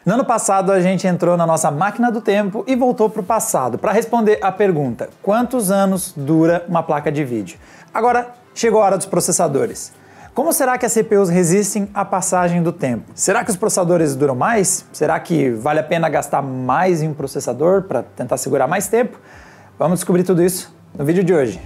No ano passado a gente entrou na nossa máquina do tempo e voltou para o passado para responder a pergunta: quantos anos dura uma placa de vídeo? Agora chegou a hora dos processadores. Como será que as CPUs resistem à passagem do tempo? Será que os processadores duram mais? Será que vale a pena gastar mais em um processador para tentar segurar mais tempo? Vamos descobrir tudo isso no vídeo de hoje.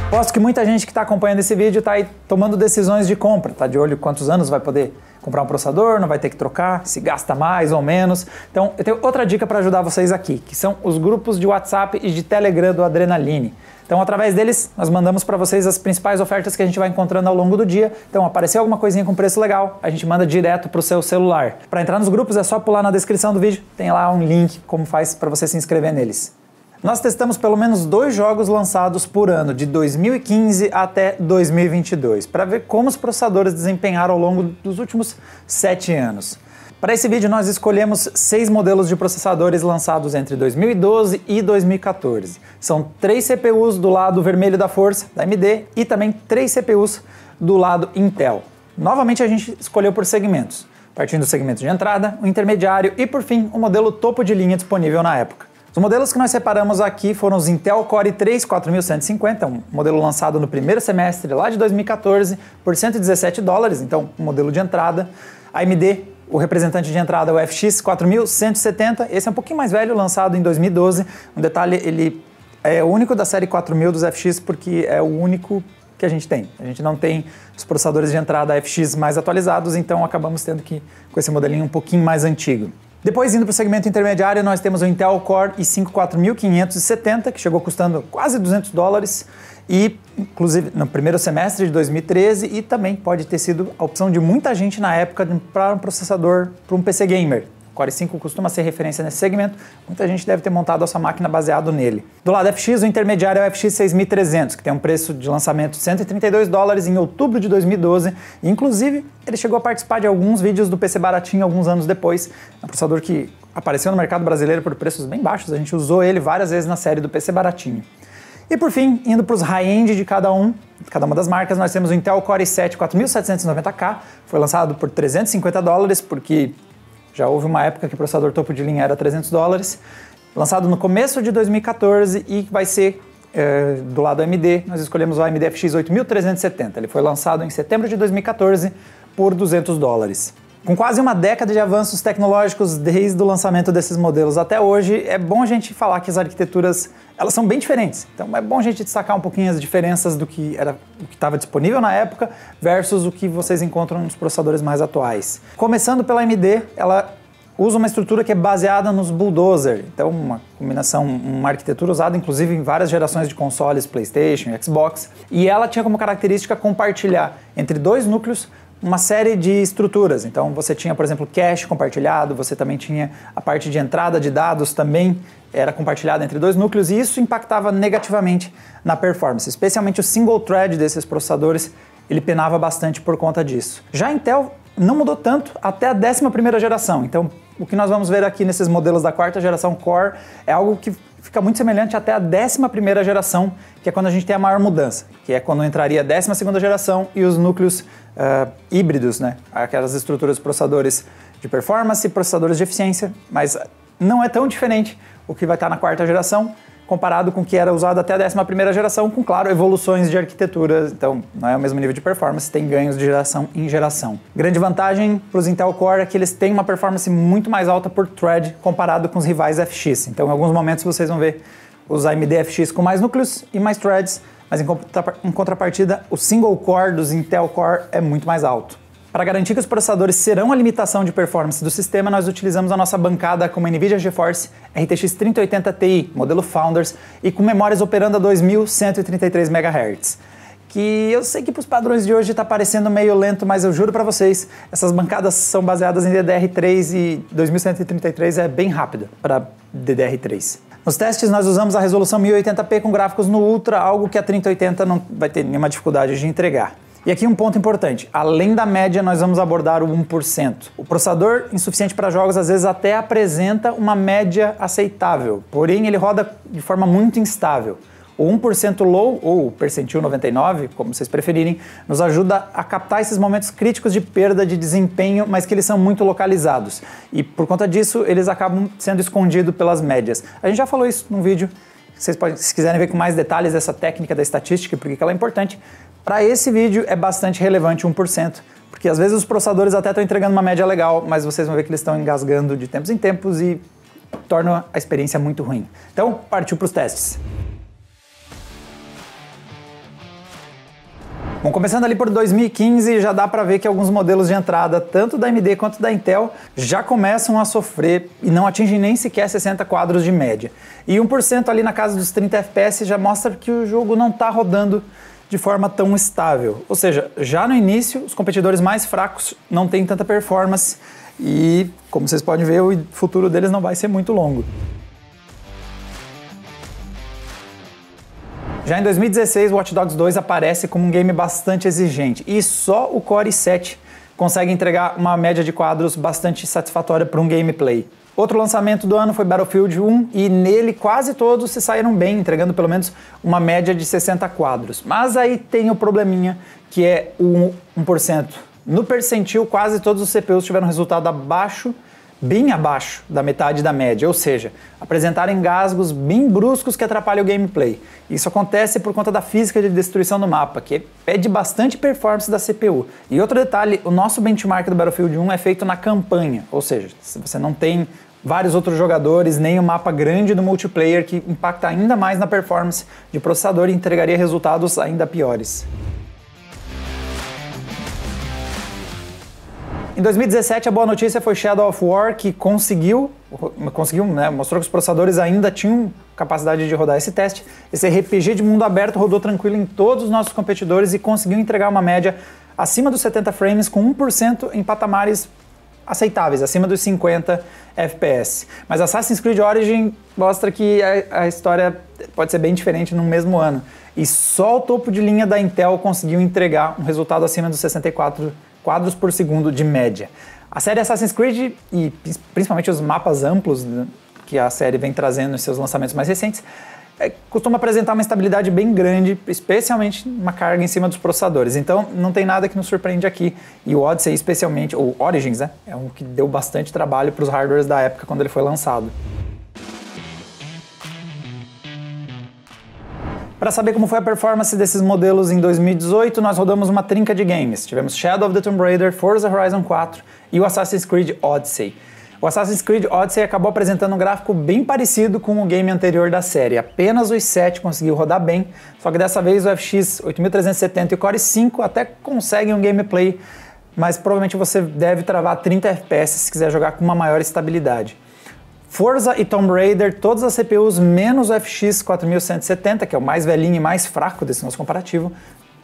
Aposto que muita gente que está acompanhando esse vídeo está aí tomando decisões de compra, está de olho quantos anos vai poder comprar um processador, não vai ter que trocar, se gasta mais ou menos. Então eu tenho outra dica para ajudar vocês aqui, que são os grupos de WhatsApp e de Telegram do Adrenaline. Então através deles nós mandamos para vocês as principais ofertas que a gente vai encontrando ao longo do dia. Então apareceu alguma coisinha com preço legal, a gente manda direto para o seu celular. Para entrar nos grupos é só pular na descrição do vídeo, tem lá um link como faz para você se inscrever neles. Nós testamos pelo menos 2 jogos lançados por ano, de 2015 até 2022, para ver como os processadores desempenharam ao longo dos últimos 7 anos. Para esse vídeo nós escolhemos 6 modelos de processadores lançados entre 2012 e 2014. São 3 CPUs do lado vermelho da força, da AMD, e também 3 CPUs do lado Intel. Novamente a gente escolheu por segmentos, partindo do segmento de entrada, o intermediário e por fim o modelo topo de linha disponível na época. Os modelos que nós separamos aqui foram os Intel Core i3 4150, um modelo lançado no primeiro semestre lá de 2014 por $117, então um modelo de entrada. A AMD, o representante de entrada é o FX 4170, esse é um pouquinho mais velho, lançado em 2012. Um detalhe, ele é o único da série 4000 dos FX porque é o único que a gente tem. A gente não tem os processadores de entrada FX mais atualizados, então acabamos tendo que com esse modelinho um pouquinho mais antigo. Depois, indo para o segmento intermediário, nós temos o Intel Core i5 4570, que chegou custando quase $200 e, inclusive, no primeiro semestre de 2013 e também pode ter sido a opção de muita gente na época para um processador, para um PC gamer. O Core i5 costuma ser referência nesse segmento, muita gente deve ter montado a sua máquina baseado nele. Do lado FX, o intermediário é o FX 6300, que tem um preço de lançamento de $132 em outubro de 2012, e inclusive ele chegou a participar de alguns vídeos do PC Baratinho alguns anos depois. É um processador que apareceu no mercado brasileiro por preços bem baixos, a gente usou ele várias vezes na série do PC Baratinho. E por fim, indo para os high-end de cada uma das marcas, nós temos o Intel Core i7 4790K, foi lançado por $350, porque já houve uma época que o processador topo de linha era $300, lançado no começo de 2014 e vai ser do lado AMD, nós escolhemos o AMD FX 8370. Ele foi lançado em setembro de 2014 por $200. Com quase uma década de avanços tecnológicos desde o lançamento desses modelos até hoje, é bom a gente falar que as arquiteturas elas são bem diferentes. Então é bom a gente destacar um pouquinho as diferenças do que estava disponível na época versus o que vocês encontram nos processadores mais atuais. Começando pela AMD, ela usa uma estrutura que é baseada nos Bulldozer, então uma combinação, uma arquitetura usada inclusive em várias gerações de consoles, PlayStation e Xbox, e ela tinha como característica compartilhar entre 2 núcleos uma série de estruturas. Então você tinha, por exemplo, cache compartilhado, você também tinha a parte de entrada de dados também era compartilhada entre 2 núcleos e isso impactava negativamente na performance, especialmente o single thread desses processadores, ele penava bastante por conta disso. Já a Intel não mudou tanto até a 11ª geração, então o que nós vamos ver aqui nesses modelos da 4ª geração Core é algo que fica muito semelhante até a 11ª geração, que é quando a gente tem a maior mudança, que é quando entraria a 12ª geração e os núcleos híbridos, né? Aquelas estruturas de processadores de performance e processadores de eficiência, mas não é tão diferente o que vai estar na 4ª geração, comparado com o que era usado até a 11ª geração, com, claro, evoluções de arquitetura, então não é o mesmo nível de performance, tem ganhos de geração em geração. Grande vantagem para os Intel Core é que eles têm uma performance muito mais alta por thread comparado com os rivais FX, então em alguns momentos vocês vão ver os AMD FX com mais núcleos e mais threads, mas em contrapartida o single core dos Intel Core é muito mais alto. Para garantir que os processadores serão a limitação de performance do sistema, nós utilizamos a nossa bancada com uma NVIDIA GeForce RTX 3080 Ti, modelo Founders, e com memórias operando a 2133 MHz. Que eu sei que para os padrões de hoje está parecendo meio lento, mas eu juro para vocês, essas bancadas são baseadas em DDR3 e 2133 é bem rápida para DDR3. Nos testes nós usamos a resolução 1080p com gráficos no Ultra, algo que a 3080 não vai ter nenhuma dificuldade de entregar. E aqui um ponto importante, além da média nós vamos abordar o 1%. O processador insuficiente para jogos às vezes até apresenta uma média aceitável, porém ele roda de forma muito instável. O 1% low, ou percentil 99, como vocês preferirem, nos ajuda a captar esses momentos críticos de perda de desempenho, mas que eles são muito localizados. E por conta disso, eles acabam sendo escondidos pelas médias. A gente já falou isso num vídeo. Vocês podem, se quiserem ver com mais detalhes essa técnica da estatística e por que ela é importante, para esse vídeo é bastante relevante 1%, porque às vezes os processadores até estão entregando uma média legal, mas vocês vão ver que eles estão engasgando de tempos em tempos e tornam a experiência muito ruim. Então, partiu para os testes. Bom, começando ali por 2015, já dá para ver que alguns modelos de entrada, tanto da AMD quanto da Intel, já começam a sofrer e não atingem nem sequer 60 quadros de média. E 1% ali na casa dos 30 FPS já mostra que o jogo não está rodando de forma tão estável. Ou seja, já no início, os competidores mais fracos não têm tanta performance e, como vocês podem ver, o futuro deles não vai ser muito longo. Já em 2016, Watch Dogs 2 aparece como um game bastante exigente e só o Core i7 consegue entregar uma média de quadros bastante satisfatória para um gameplay. Outro lançamento do ano foi Battlefield 1 e nele quase todos se saíram bem, entregando pelo menos uma média de 60 quadros. Mas aí tem o probleminha que é o 1%. No percentil, quase todos os CPUs tiveram resultado abaixo, bem abaixo da metade da média, ou seja, apresentaram engasgos bem bruscos que atrapalham o gameplay. Isso acontece por conta da física de destruição do mapa, que pede bastante performance da CPU. E outro detalhe, o nosso benchmark do Battlefield 1 é feito na campanha, ou seja, se você não tem vários outros jogadores, nem um mapa grande do multiplayer que impacta ainda mais na performance de processador e entregaria resultados ainda piores. Em 2017, a boa notícia foi Shadow of War, que conseguiu, né, mostrou que os processadores ainda tinham capacidade de rodar esse teste. Esse RPG de mundo aberto rodou tranquilo em todos os nossos competidores e conseguiu entregar uma média acima dos 70 frames, com 1% em patamares aceitáveis, acima dos 50 FPS. Mas Assassin's Creed Origins mostra que a história pode ser bem diferente no mesmo ano. E só o topo de linha da Intel conseguiu entregar um resultado acima dos 64 quadros por segundo de média. A série Assassin's Creed, e principalmente os mapas amplos que a série vem trazendo nos seus lançamentos mais recentes, costuma apresentar uma estabilidade bem grande, especialmente uma carga em cima dos processadores. Então não tem nada que nos surpreende aqui. E o Odyssey especialmente, ou Origins, né, é um que deu bastante trabalho para os hardwares da época quando ele foi lançado. Para saber como foi a performance desses modelos em 2018, nós rodamos uma trinca de games. Tivemos Shadow of the Tomb Raider, Forza Horizon 4 e o Assassin's Creed Odyssey. O Assassin's Creed Odyssey acabou apresentando um gráfico bem parecido com o game anterior da série. Apenas o i7 conseguiu rodar bem, só que dessa vez o FX 8370 e o Core i5 até conseguem um gameplay, mas provavelmente você deve travar 30 FPS se quiser jogar com uma maior estabilidade. Forza e Tomb Raider, todas as CPUs menos o FX 4170, que é o mais velhinho e mais fraco desse nosso comparativo,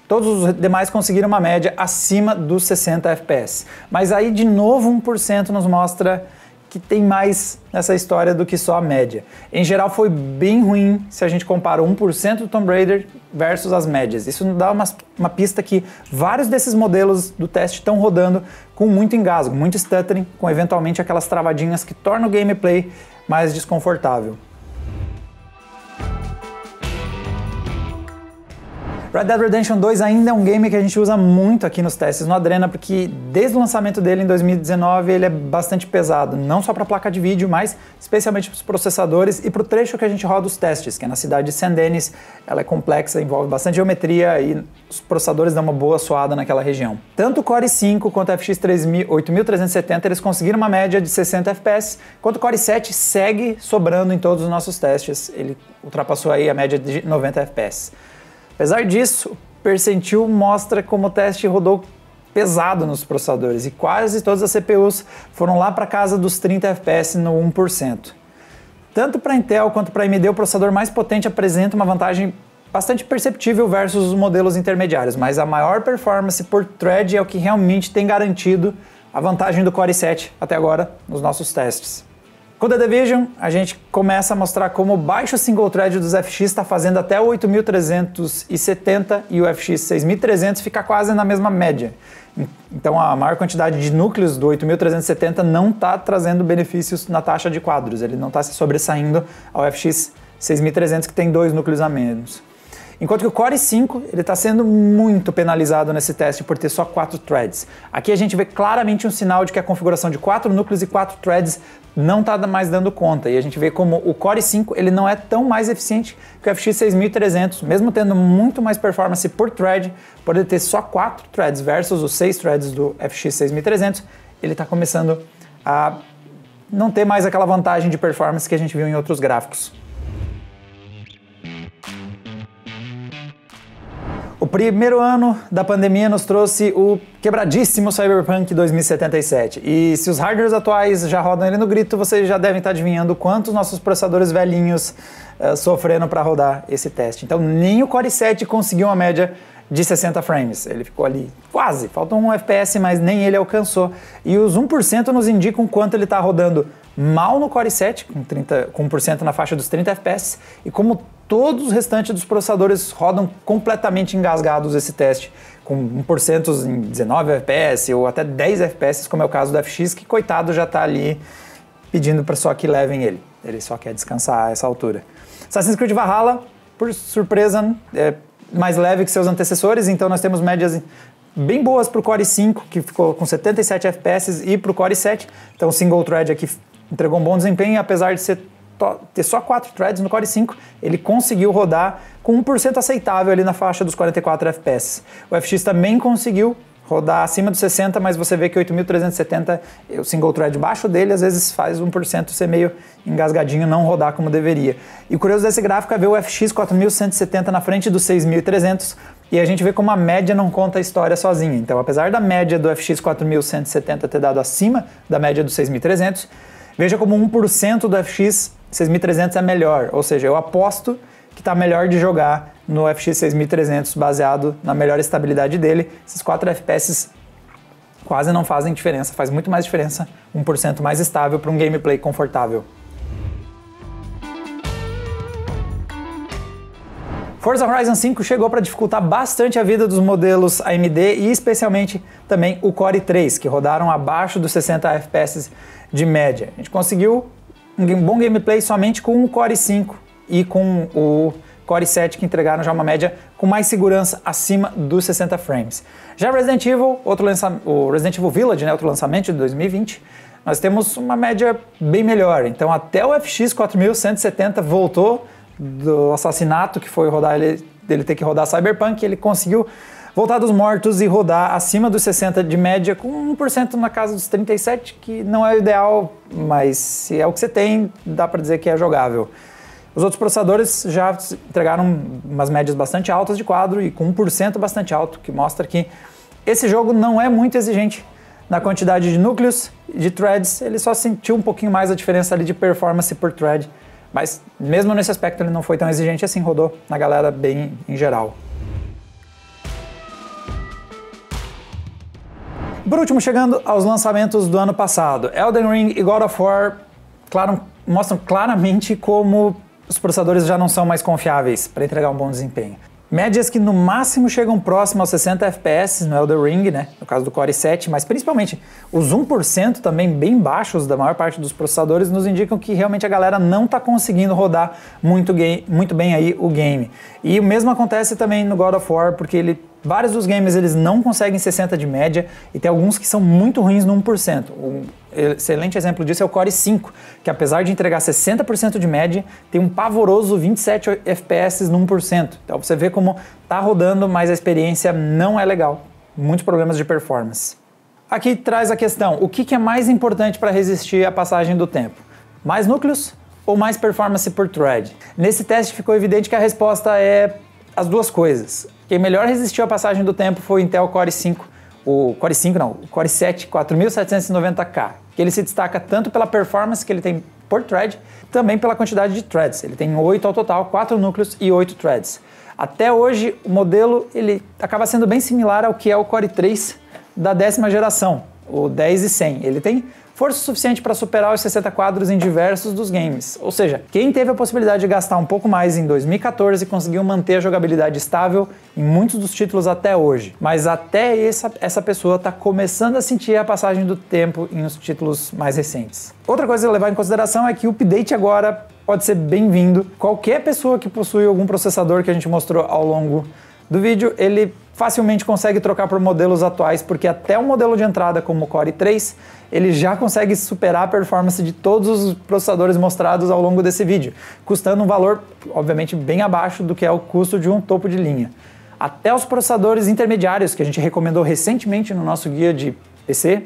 todos os demais conseguiram uma média acima dos 60 FPS. Mas aí, de novo, 1% nos mostra que tem mais nessa história do que só a média. Em geral, foi bem ruim se a gente compara 1% do Tomb Raider versus as médias. Isso nos dá uma pista que vários desses modelos do teste estão rodando com muito engasgo, muito stuttering, com eventualmente aquelas travadinhas que tornam o gameplay mais desconfortável. Red Dead Redemption 2 ainda é um game que a gente usa muito aqui nos testes no Adrena, porque desde o lançamento dele em 2019 ele é bastante pesado, não só para a placa de vídeo, mas especialmente para os processadores e para o trecho que a gente roda os testes, que é na cidade de St. Denis. Ela é complexa, envolve bastante geometria e os processadores dão uma boa suada naquela região. Tanto o Core i5 quanto o FX 8370 eles conseguiram uma média de 60 FPS, enquanto o Core i7 segue sobrando em todos os nossos testes, ele ultrapassou aí a média de 90 FPS. Apesar disso, o percentil mostra como o teste rodou pesado nos processadores e quase todas as CPUs foram lá para casa dos 30 FPS no 1%. Tanto para Intel quanto para AMD, o processador mais potente apresenta uma vantagem bastante perceptível versus os modelos intermediários, mas a maior performance por thread é o que realmente tem garantido a vantagem do Core i7 até agora nos nossos testes. Com The Division, a gente começa a mostrar como o baixo single thread dos FX está fazendo até o 8370 e o FX 6300 fica quase na mesma média. Então a maior quantidade de núcleos do 8370 não está trazendo benefícios na taxa de quadros, ele não está se sobressaindo ao FX 6300 que tem 2 núcleos a menos. Enquanto que o Core i5 ele está sendo muito penalizado nesse teste por ter só 4 threads. Aqui a gente vê claramente um sinal de que a configuração de 4 núcleos e 4 threads não está mais dando conta. E a gente vê como o Core i5 ele não é tão mais eficiente que o FX 6300, mesmo tendo muito mais performance por thread, por ele ter só 4 threads versus os 6 threads do FX 6300, ele está começando a não ter mais aquela vantagem de performance que a gente viu em outros gráficos. O primeiro ano da pandemia nos trouxe o quebradíssimo Cyberpunk 2077. E se os hardwares atuais já rodam ele no grito, vocês já devem estar adivinhando quantos nossos processadores velhinhos sofreram para rodar esse teste. Então nem o Core i7 conseguiu uma média de 60 frames. Ele ficou ali quase, faltou 1 FPS, mas nem ele alcançou. E os 1% nos indicam quanto ele está rodando mal no Core i7, com 1% na faixa dos 30 FPS, e como todos os restantes dos processadores rodam completamente engasgados esse teste, com 1% em 19 FPS ou até 10 FPS, como é o caso do FX, que coitado já está ali pedindo para só que levem ele. Ele só quer descansar a essa altura. Assassin's Creed Valhalla, por surpresa, é mais leve que seus antecessores, então nós temos médias bem boas para o Core i5, que ficou com 77 FPS, e para o Core i7, então o single thread aqui entregou um bom desempenho, apesar de ter só 4 threads no Core i5, ele conseguiu rodar com 1% aceitável ali na faixa dos 44 FPS. O FX também conseguiu rodar acima dos 60, mas você vê que 8370, o single thread baixo dele, às vezes faz 1% ser meio engasgadinho, não rodar como deveria. E o curioso desse gráfico é ver o FX 4170 na frente dos 6300, e a gente vê como a média não conta a história sozinha. Então, apesar da média do FX 4170 ter dado acima da média dos 6300, veja como 1% do FX 6300 é melhor, ou seja, eu aposto que está melhor de jogar no FX 6300 baseado na melhor estabilidade dele. Esses 4 FPS quase não fazem diferença, faz muito mais diferença 1% mais estável para um gameplay confortável. Forza Horizon 5 chegou para dificultar bastante a vida dos modelos AMD e especialmente também o Core i3, que rodaram abaixo dos 60 FPS de média. A gente conseguiu um bom gameplay somente com o Core i5 e com o Core i7, que entregaram já uma média com mais segurança acima dos 60 frames. Já Resident Evil, o Resident Evil Village, outro lançamento de 2020, nós temos uma média bem melhor. Então até o FX 4170 voltou do assassinato que foi rodar dele ter que rodar Cyberpunk, ele conseguiu voltar dos mortos e rodar acima dos 60 de média, com 1% na casa dos 37, que não é o ideal, mas se é o que você tem, dá para dizer que é jogável. Os outros processadores já entregaram umas médias bastante altas de quadro e com 1% bastante alto, que mostra que esse jogo não é muito exigente na quantidade de núcleos e de threads, ele só sentiu um pouquinho mais a diferença ali de performance por thread, mas mesmo nesse aspecto ele não foi tão exigente assim, rodou na galera bem em geral. Por último, chegando aos lançamentos do ano passado, Elden Ring e God of War mostram claramente como os processadores já não são mais confiáveis para entregar um bom desempenho. Médias que no máximo chegam próximo aos 60 FPS no Elden Ring, no caso do Core i7, mas principalmente os 1% também bem baixos da maior parte dos processadores nos indicam que realmente a galera não está conseguindo rodar muito bem aí o game. E o mesmo acontece também no God of War, porque vários dos games eles não conseguem 60 de média e tem alguns que são muito ruins no 1%. Um excelente exemplo disso é o Core i5, que apesar de entregar 60% de média, tem um pavoroso 27 FPS no 1%. Então você vê como tá rodando, mas a experiência não é legal. Muitos problemas de performance. Aqui traz a questão, o que é mais importante para resistir à passagem do tempo? Mais núcleos ou mais performance por thread? Nesse teste ficou evidente que a resposta é as duas coisas. Quem melhor resistiu à passagem do tempo foi o Intel Core i5, o Core i7 4790K, que ele se destaca tanto pela performance que ele tem por thread, também pela quantidade de threads. Ele tem 8 ao total, 4 núcleos e 8 threads. Até hoje, o modelo ele acaba sendo bem similar ao que é o Core i3 da 10ª geração, o 10100. Ele tem força suficiente para superar os 60 quadros em diversos dos games. Ou seja, quem teve a possibilidade de gastar um pouco mais em 2014 conseguiu manter a jogabilidade estável em muitos dos títulos até hoje. Mas até essa pessoa está começando a sentir a passagem do tempo em os títulos mais recentes. Outra coisa a levar em consideração é que o update agora pode ser bem-vindo. Qualquer pessoa que possui algum processador que a gente mostrou ao longo do vídeo, ele facilmente consegue trocar por modelos atuais, porque até um modelo de entrada como o Core i3, ele já consegue superar a performance de todos os processadores mostrados ao longo desse vídeo, custando um valor, obviamente, bem abaixo do que é o custo de um topo de linha. Até os processadores intermediários, que a gente recomendou recentemente no nosso guia de PC,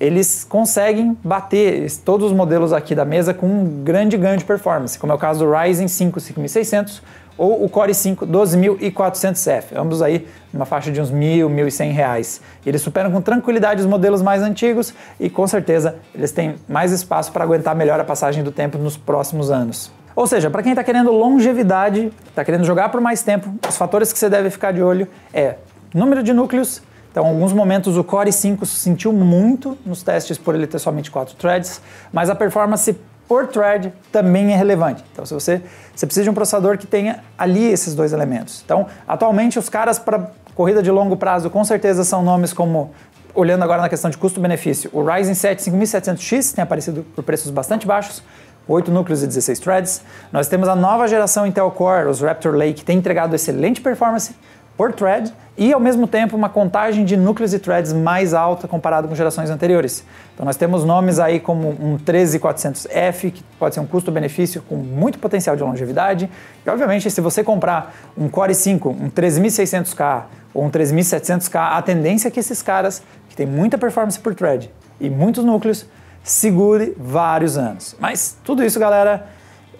eles conseguem bater todos os modelos aqui da mesa com um grande ganho de performance, como é o caso do Ryzen 5 5600 ou o Core i5 12400F, ambos aí numa faixa de uns R$1.000, R$1.100. Eles superam com tranquilidade os modelos mais antigos e com certeza eles têm mais espaço para aguentar melhor a passagem do tempo nos próximos anos. Ou seja, para quem está querendo longevidade, está querendo jogar por mais tempo, os fatores que você deve ficar de olho é número de núcleos. Então, em alguns momentos o Core i5 sentiu muito nos testes por ele ter somente 4 threads, mas a performance por thread também é relevante. Então, se você precisa de um processador que tenha ali esses dois elementos. Então, atualmente os caras para corrida de longo prazo com certeza são nomes como, olhando agora na questão de custo-benefício, o Ryzen 7 5700X tem aparecido por preços bastante baixos, 8 núcleos e 16 threads. Nós temos a nova geração Intel Core, os Raptor Lake, que tem entregado excelente performance por thread e, ao mesmo tempo, uma contagem de núcleos e threads mais alta comparado com gerações anteriores. Então, nós temos nomes aí como um 13400F, que pode ser um custo-benefício com muito potencial de longevidade. E, obviamente, se você comprar um Core i5, um 3600K ou um 3700K, a tendência é que esses caras, que têm muita performance por thread e muitos núcleos, segure vários anos. Mas tudo isso, galera,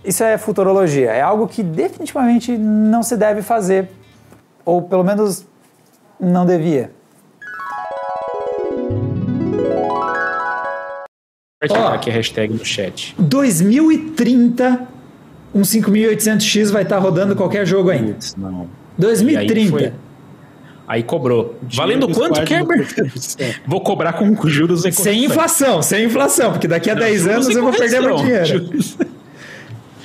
isso é futurologia. É algo que definitivamente não se deve fazer, ou pelo menos não devia. Compartilhar aqui a hashtag no chat. 2030, um 5800X vai estar rodando qualquer jogo ainda. Não. 2030. Aí cobrou. Valendo quanto, Kerber? Vou cobrar com juros e sem inflação, porque daqui a 10 anos eu vou perder meu dinheiro.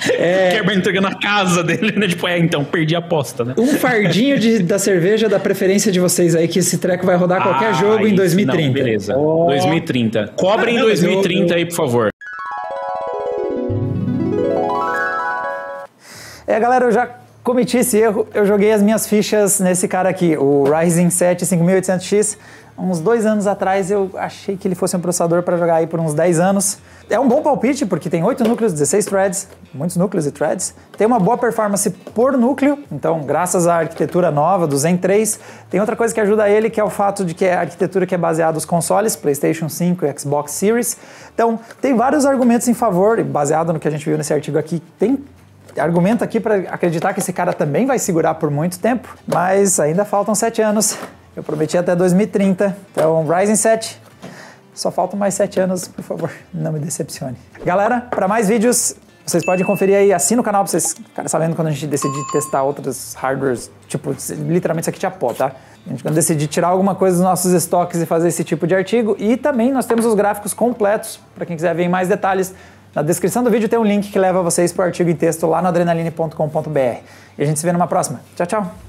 Kerber entregando a casa dele, né? Tipo, então, perdi a aposta, né? Um fardinho da cerveja da preferência de vocês aí, que esse treco vai rodar qualquer jogo em 2030. Não, beleza. 2030. Cobrem em 2030 aí, por favor. Galera, eu já cometi esse erro. Eu joguei as minhas fichas nesse cara aqui, o Ryzen 7 5800X. Uns 2 anos atrás eu achei que ele fosse um processador para jogar aí por uns 10 anos. É um bom palpite, porque tem 8 núcleos, 16 threads, muitos núcleos e threads. Tem uma boa performance por núcleo, então graças à arquitetura nova do Zen 3. Tem outra coisa que ajuda ele, que é o fato de que é a arquitetura que é baseada nos consoles, PlayStation 5 e Xbox Series. Então tem vários argumentos em favor, baseado no que a gente viu nesse artigo aqui. Tem argumento aqui para acreditar que esse cara também vai segurar por muito tempo, mas ainda faltam 7 anos. Eu prometi até 2030, então Ryzen 7, só faltam mais 7 anos, por favor, não me decepcione. Galera, para mais vídeos, vocês podem conferir aí, assina o canal para vocês ficarem sabendo quando a gente decidir testar outros hardwares, tipo, literalmente isso aqui tinha pó, tá? A gente quando decidir tirar alguma coisa dos nossos estoques e fazer esse tipo de artigo, e também nós temos os gráficos completos, para quem quiser ver em mais detalhes. Na descrição do vídeo tem um link que leva vocês para o artigo em texto lá no adrenaline.com.br. E a gente se vê numa próxima. Tchau, tchau!